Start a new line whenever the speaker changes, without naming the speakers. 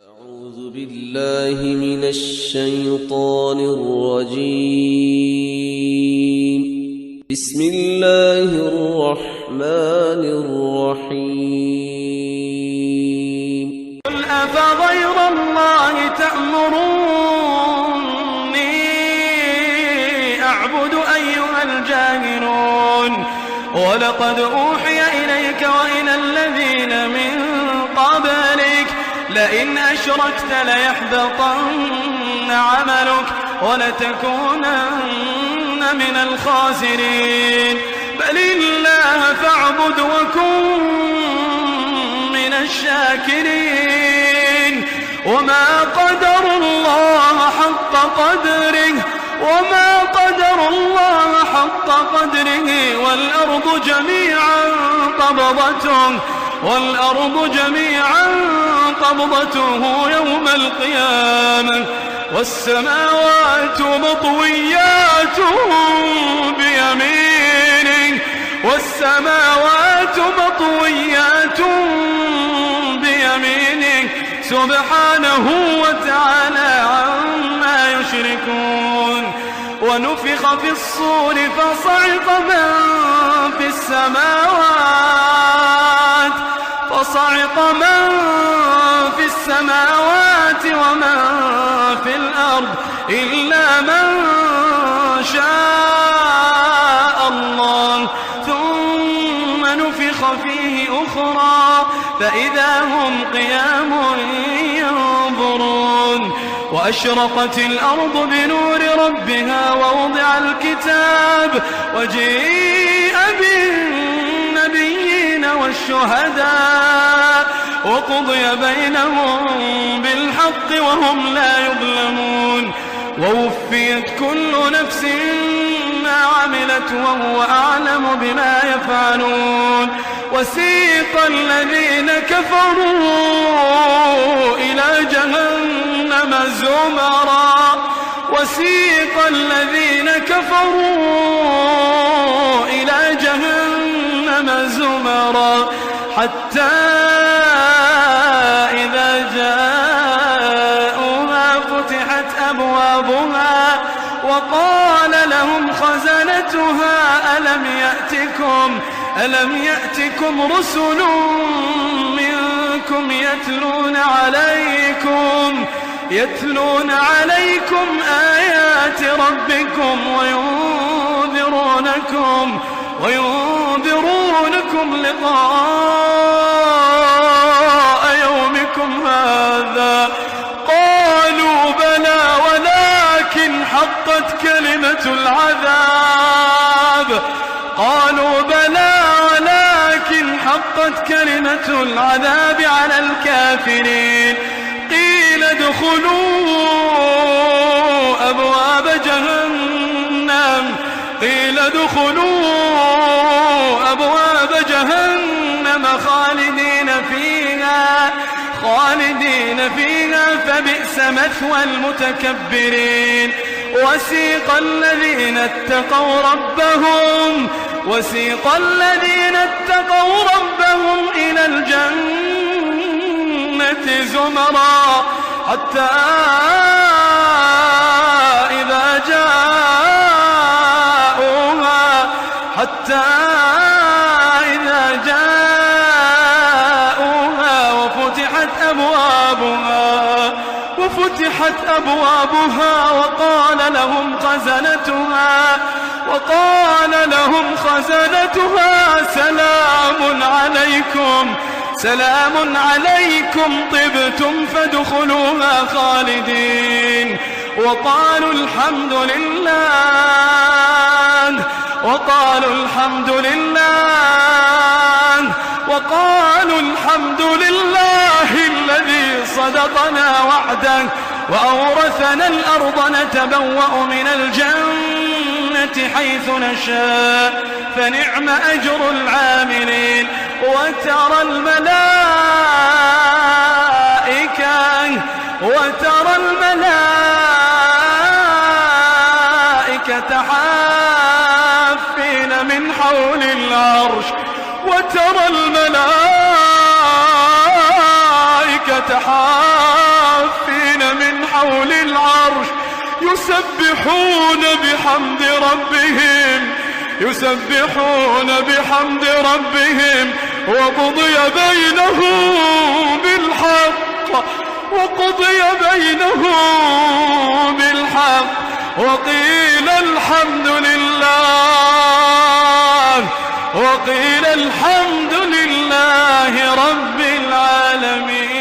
أعوذ بالله من الشيطان الرجيم. بسم الله الرحمن الرحيم.
قل أفغير الله تأمروني أعبد أيها الجاهلون ولقد أوحي إليك وإلى الذين من قبلك لئن أشركت ليحبطن عملك ولتكونن من الخاسرين بل الله فاعبد وكن من الشاكرين وما قدر الله حق قدره والأرض جميعا قبضته يوم القيامة والسماوات مطويات بيمينه سبحانه وتعالى عما يشركون. ونفخ في الصور فصعق من في السماوات ومن في الأرض إلا من شاء الله ثم نفخ فيه أخرى فإذا هم قيام ينظرون. وأشرقت الأرض بنور ربها ووضع الكتاب وجيء بالنبيين والشهداء وقضي بينهم بالحق وهم لا يظلمون. ووفيت كل نفس ما عملت وهو أعلم بما يفعلون. وسيق الذين كفروا إلى جهنم زمرا حتى إذا جاءوها فتحت أبوابها وقال لهم خزنتها ألم يأتكم رسل منكم يتلون عليكم آيات ربكم وينذرونكم لقاء يومكم هذا. قالوا بلى ولكن حقت كلمة العذاب على الكافرين. قيل ادخلوا أبواب جهنم خالدين فيها فبئس مثوى المتكبرين. وسيق الذين اتقوا ربهم إلى الجنة زمرا حتى إذا جاءوها وفتحت أبوابها وقال لهم خزنتها سلام عليكم طبتم فادخلوها خالدين. وقالوا الحمد لله الذي صدقنا وعده وأورثنا الأرض نتبوأ من الجنة حيث نشاء فنعم أجر العاملين. وترى الملائكة حافين من حول العرش وترى الملائكة حافين يسبحون بحمد ربهم وقضي بينهم بالحق وقيل الحمد لله رب العالمين.